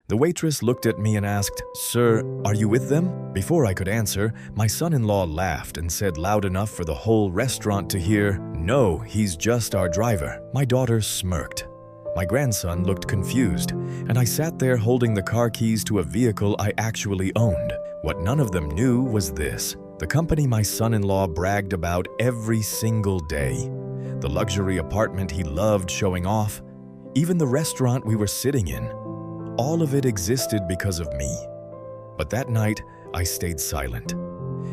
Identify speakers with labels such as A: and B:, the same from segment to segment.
A: The waitress looked at me and asked, "Sir, are you with them?" Before I could answer, my son-in-law laughed and said loud enough for the whole restaurant to hear, "No, he's just our driver." My daughter smirked. My grandson looked confused, and I sat there holding the car keys to a vehicle I actually owned. What none of them knew was this: the company my son-in-law bragged about every single day, the luxury apartment he loved showing off, even the restaurant we were sitting in. All of it existed because of me. But that night, I stayed silent.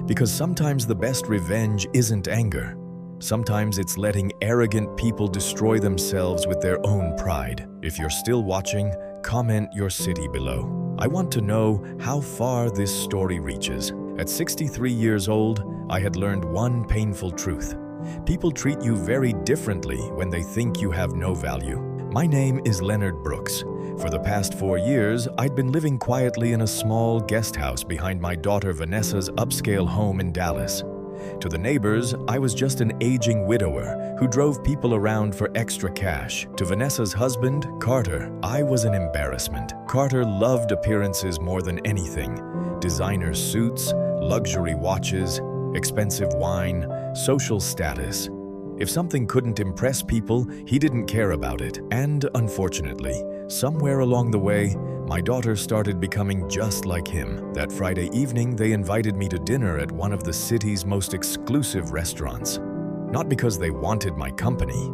A: Because sometimes the best revenge isn't anger. Sometimes it's letting arrogant people destroy themselves with their own pride. If you're still watching, comment your city below. I want to know how far this story reaches. At 63 years old, I had learned one painful truth. People treat you very differently when they think you have no value. My name is Leonard Brooks. For the past 4 years, I'd been living quietly in a small guest house behind my daughter Vanessa's upscale home in Dallas. To the neighbors, I was just an aging widower who drove people around for extra cash. To Vanessa's husband, Carter, I was an embarrassment. Carter loved appearances more than anything. Designer suits, luxury watches, expensive wine, social status. If something couldn't impress people, he didn't care about it. And unfortunately, somewhere along the way, my daughter started becoming just like him. That Friday evening, they invited me to dinner at one of the city's most exclusive restaurants. Not because they wanted my company.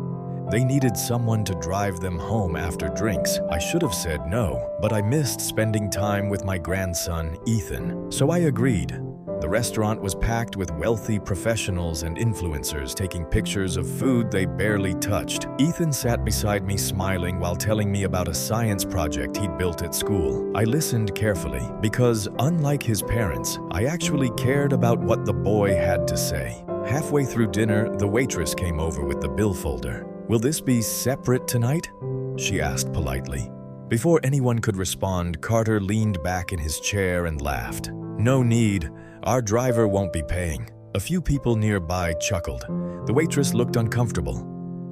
A: They needed someone to drive them home after drinks. I should have said no, but I missed spending time with my grandson, Ethan. So I agreed. The restaurant was packed with wealthy professionals and influencers taking pictures of food they barely touched. Ethan sat beside me smiling while telling me about a science project he'd built at school. I listened carefully because, unlike his parents, I actually cared about what the boy had to say. Halfway through dinner, the waitress came over with the bill folder. "Will this be separate tonight?" she asked politely. Before anyone could respond, Carter leaned back in his chair and laughed. "No need. Our driver won't be paying." A few people nearby chuckled. The waitress looked uncomfortable.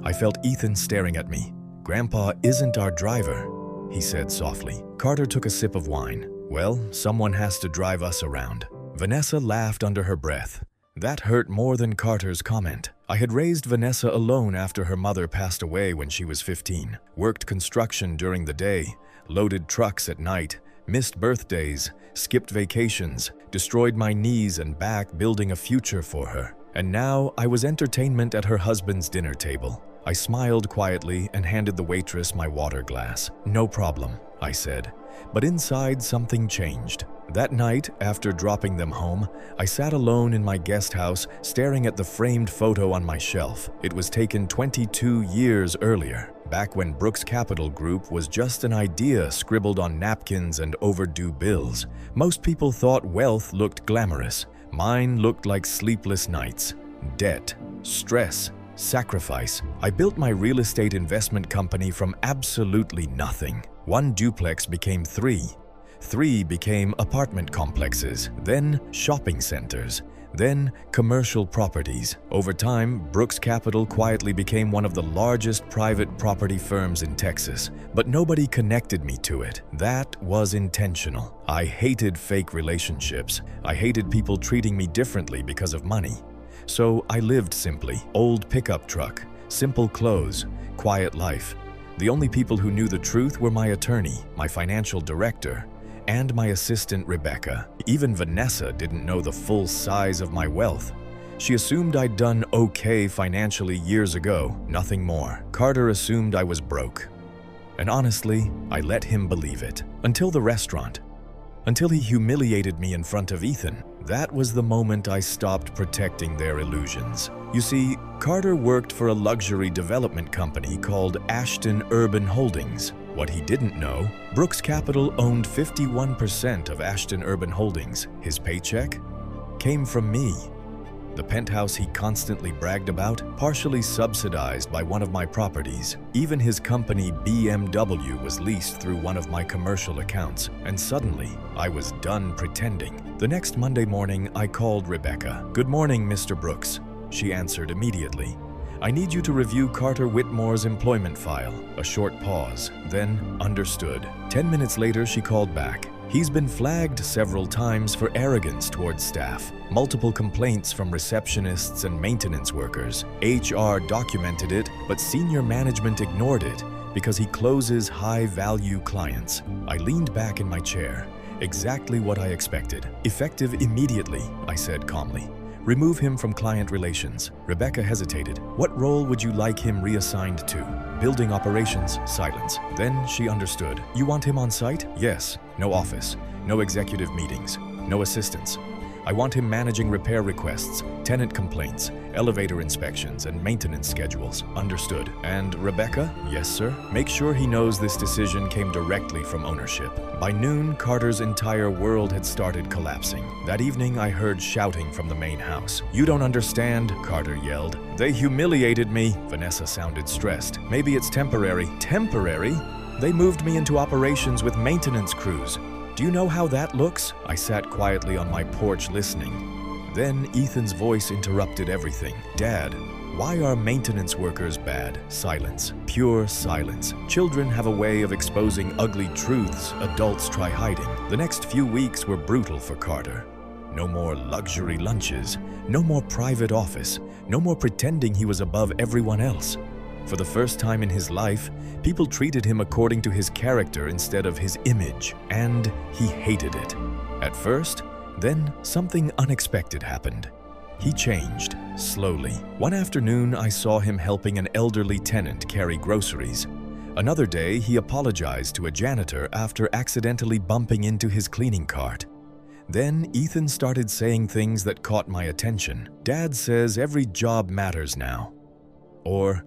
A: I felt Ethan staring at me. "Grandpa isn't our driver," he said softly. Carter took a sip of wine. "Well, someone has to drive us around." Vanessa laughed under her breath. That hurt more than Carter's comment. I had raised Vanessa alone after her mother passed away when she was 15, worked construction during the day, loaded trucks at night, missed birthdays, skipped vacations, destroyed my knees and back building a future for her. And now I was entertainment at her husband's dinner table. I smiled quietly and handed the waitress my water glass. "No problem," I said. But inside something changed. That night, after dropping them home, I sat alone in my guest house staring at the framed photo on my shelf. It was taken 22 years earlier, back when Brooks Capital Group was just an idea scribbled on napkins and overdue bills. Most people thought wealth looked glamorous. Mine looked like sleepless nights, debt, stress, sacrifice. I built my real estate investment company from absolutely nothing. One duplex became three. Three became apartment complexes, then shopping centers, then commercial properties. Over time, Brooks Capital quietly became one of the largest private property firms in Texas, but nobody connected me to it. That was intentional. I hated fake relationships. I hated people treating me differently because of money. So I lived simply. Old pickup truck, simple clothes, quiet life. The only people who knew the truth were my attorney, my financial director, and my assistant Rebecca. Even Vanessa didn't know the full size of my wealth. She assumed I'd done okay financially years ago, nothing more. Carter assumed I was broke. And honestly, I let him believe it. Until the restaurant. Until he humiliated me in front of Ethan. That was the moment I stopped protecting their illusions. You see, Carter worked for a luxury development company called Ashton Urban Holdings. What he didn't know, Brooks Capital owned 51% of Ashton Urban Holdings. His paycheck came from me. The penthouse he constantly bragged about, partially subsidized by one of my properties. Even his company BMW was leased through one of my commercial accounts. And suddenly, I was done pretending. The next Monday morning, I called Rebecca. "Good morning, Mr. Brooks," she answered immediately. I need you to review Carter Whitmore's employment file. A short pause, then understood. 10 minutes later, she called back. He's been flagged several times for arrogance towards staff. Multiple complaints from receptionists and maintenance workers. HR documented it, but senior management ignored it because he closes high-value clients. I leaned back in my chair. Exactly what I expected. Effective immediately, I said calmly. Remove him from client relations. Rebecca hesitated. What role would you like him reassigned to? Building operations. Silence. Then she understood. You want him on site? Yes. No office. No executive meetings. No assistants. I want him managing repair requests, tenant complaints, elevator inspections, and maintenance schedules. Understood. And Rebecca? Yes, sir. Make sure he knows this decision came directly from ownership. By noon, Carter's entire world had started collapsing. That evening, I heard shouting from the main house. You don't understand, Carter yelled. They humiliated me. Vanessa sounded stressed. Maybe it's temporary. Temporary? They moved me into operations with maintenance crews. Do you know how that looks? I sat quietly on my porch listening. Then Ethan's voice interrupted everything. Dad, why are maintenance workers bad? Silence. Pure silence. Children have a way of exposing ugly truths adults try hiding. The next few weeks were brutal for Carter. No more luxury lunches. No more private office. No more pretending he was above everyone else. For the first time in his life, people treated him according to his character instead of his image, and he hated it. At first, then something unexpected happened. He changed, slowly. One afternoon, I saw him helping an elderly tenant carry groceries. Another day, he apologized to a janitor after accidentally bumping into his cleaning cart. Then Ethan started saying things that caught my attention. Dad says every job matters now. Or,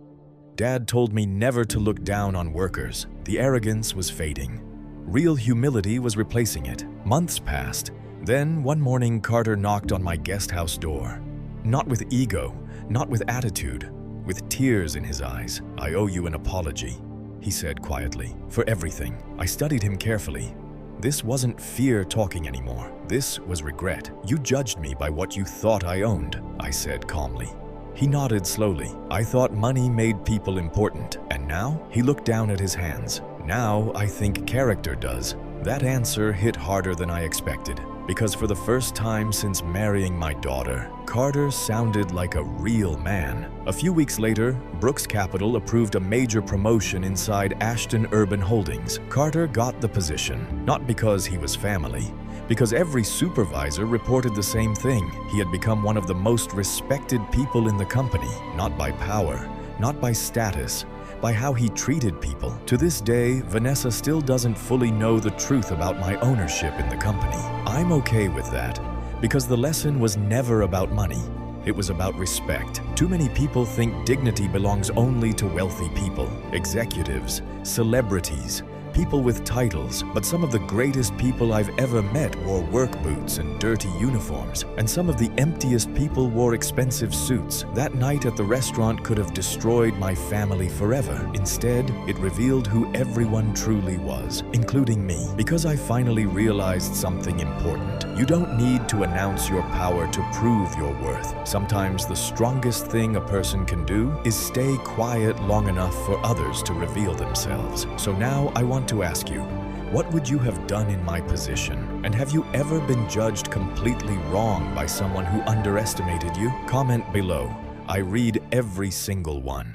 A: Dad told me never to look down on workers. The arrogance was fading. Real humility was replacing it. Months passed. Then, one morning, Carter knocked on my guest house door. Not with ego, not with attitude, with tears in his eyes. I owe you an apology, he said quietly, for everything. I studied him carefully. This wasn't fear talking anymore. This was regret. You judged me by what you thought I owned, I said calmly. He nodded slowly. I thought money made people important, and now he looked down at his hands. Now I think character does. That answer hit harder than I expected, because for the first time since marrying my daughter, Carter sounded like a real man. A few weeks later, Brooks Capital approved a major promotion inside Ashton Urban Holdings. Carter got the position, not because he was family, because every supervisor reported the same thing. He had become one of the most respected people in the company, not by power, not by status, by how he treated people. To this day, Vanessa still doesn't fully know the truth about my ownership in the company. I'm okay with that, because the lesson was never about money. It was about respect. Too many people think dignity belongs only to wealthy people, executives, celebrities, people with titles, but some of the greatest people I've ever met wore work boots and dirty uniforms, and some of the emptiest people wore expensive suits. That night at the restaurant could have destroyed my family forever. Instead, it revealed who everyone truly was, including me, because I finally realized something important. You don't need to announce your power to prove your worth. Sometimes the strongest thing a person can do is stay quiet long enough for others to reveal themselves. So now I want to ask you, what would you have done in my position? And have you ever been judged completely wrong by someone who underestimated you? Comment below. I read every single one.